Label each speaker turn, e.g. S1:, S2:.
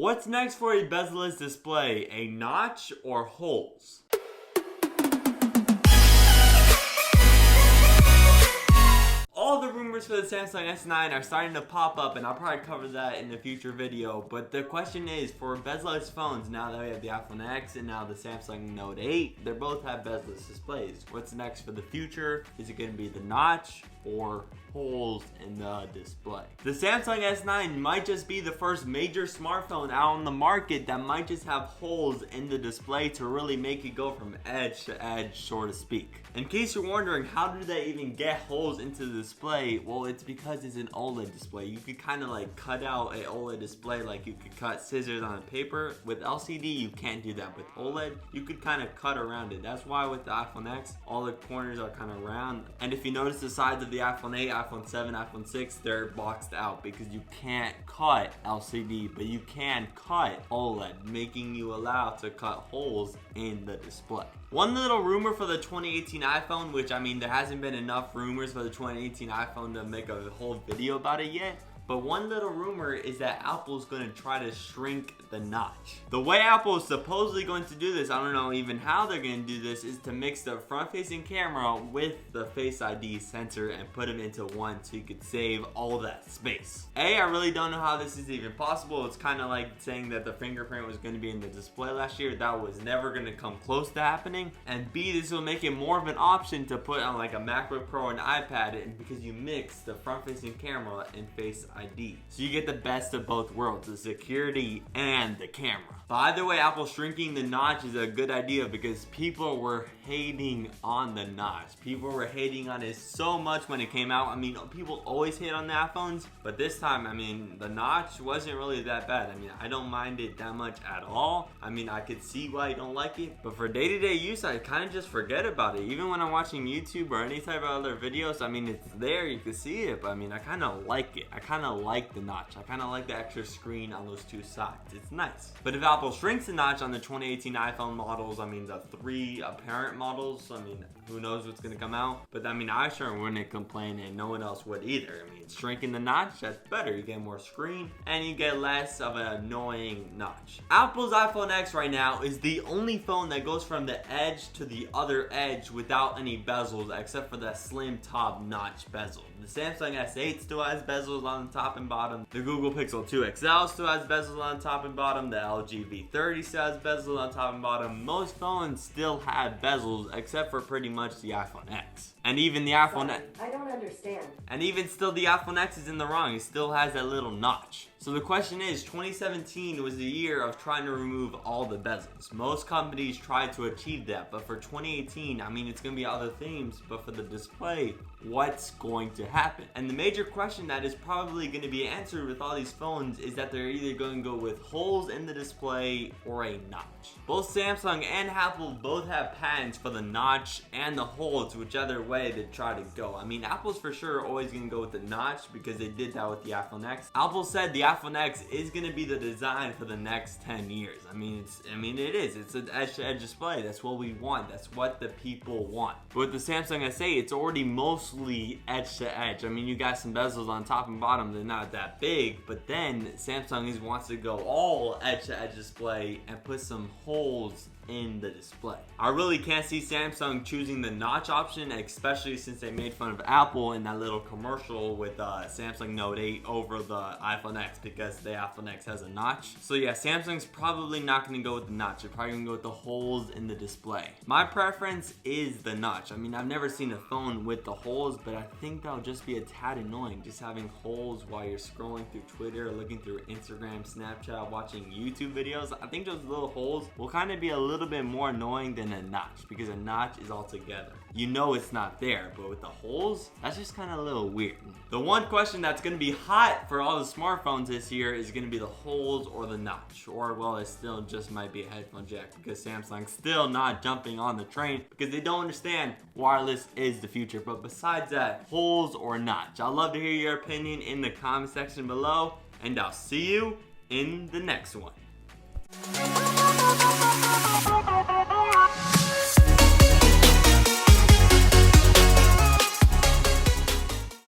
S1: What's next for a bezel-less display? A notch or holes? All the rumors for the Samsung S9 are starting to pop up, and I'll probably cover that in a future video. But the question is, for bezel-less phones, now that we have the iPhone X and now the Samsung Note 8, they both have bezel-less displays. What's next for the future? Is it going to be the notch or holes in the display? The Samsung S9 might just be the first major smartphone out on the market that might just have holes in the display to really make it go from edge to edge, so to speak. In case you're wondering, how do they even get holes into the display? Well, it's because it's an OLED display. You could kind of like cut out an OLED display like you could cut scissors on a paper. With LCD, you can't do that. With OLED, you could kind of cut around it. That's why with the iPhone X, all the corners are kind of round. And if you notice the sides of the iPhone 8, iPhone 7, iPhone 6, they're boxed out because you can't cut LCD, but you can cut OLED, making you allowed to cut holes in the display. One little rumor for the 2018 iPhone, which I mean, there hasn't been enough rumors for the 2018 iPhone to make a whole video about it yet. But one little rumor is that Apple's going to try to shrink the notch. The way Apple is supposedly going to do this, I don't know even how they're going to do this, is to mix the front-facing camera with the Face ID sensor and put them into one so you could save all that space. I really don't know how this is even possible. It's kind of like saying that the fingerprint was going to be in the display last year. That was never going to come close to happening. And B, this will make it more of an option to put on like a MacBook Pro or an iPad because you mix the front-facing camera and Face ID. So you get the best of both worlds, the security and the camera. But either way, Apple shrinking the notch is a good idea because people were hating on the notch. People were hating on it so much when it came out. I mean, people always hate on the iPhones, but this time, I mean, the notch wasn't really that bad. I mean, I don't mind it that much at all. I mean, I could see why you don't like it, but for day-to-day use, I kind of just forget about it. Even when I'm watching YouTube or any type of other videos, I mean, it's there, you can see it, but I mean, I kind of like it. I kind of like the notch. I kind of like the extra screen on those two sides. It's nice. But if Apple shrinks the notch on the 2018 iPhone models, I mean, the 3 apparent models, I mean, who knows what's gonna come out? But I mean, I sure wouldn't complain, and no one else would either. I mean, shrinking the notch, that's better. You get more screen and you get less of an annoying notch. Apple's iPhone X right now is the only phone that goes from the edge to the other edge without any bezels, except for that slim top notch bezel. The Samsung S8 still has bezels on the top and bottom. The Google Pixel 2 XL still has bezels on top and bottom. The LG V30 still has bezels on top and bottom. Most phones still have bezels except for pretty much the iPhone X. And even the iPhone X.
S2: I don't understand.
S1: And even still, the iPhone X is in the wrong. It still has that little notch. So the question is, 2017 was the year of trying to remove all the bezels. Most companies tried to achieve that, but for 2018, I mean, it's going to be other themes, but for the display, what's going to happen? And the major question that is probably going to be answered with all these phones is that they're either going to go with holes in the display or a notch. Both Samsung and Apple both have patents for the notch and the holes, whichever way they try to go. I mean, Apple's for sure always going to go with the notch because they did that with the iPhone X. Apple said the iPhone X is going to be the design for the next 10 years. I mean, it is. It's an edge-to-edge display. That's what we want. That's what the people want. But with the Samsung S8, it's already mostly edge-to-edge. I mean, you got some bezels on top and bottom. They're not that big. But then Samsung wants to go all edge-to-edge display and put some holes in the display. I really can't see Samsung choosing the notch option, especially since they made fun of Apple in that little commercial with Samsung Note 8 over the iPhone X because the iPhone X has a notch. So yeah, Samsung's probably not going to go with the notch. They're probably going to go with the holes in the display. My preference is the notch. I mean, I've never seen a phone with the holes, but I think that'll just be a tad annoying, just having holes while you're scrolling through Twitter, looking through Instagram, Snapchat, watching YouTube videos. I think those little holes will kind of be a little bit more annoying than a notch because a notch is all together. You know it's not there, but with the holes, that's just kind of a little weird. The one question that's going to be hot for all the smartphones this year is going to be the holes or the notch, or well, it still just might be a headphone jack because Samsung's still not jumping on the train because they don't understand wireless is the future. But besides that, holes or notch, I'd love to hear your opinion in the comment section below, and I'll see you in the next one.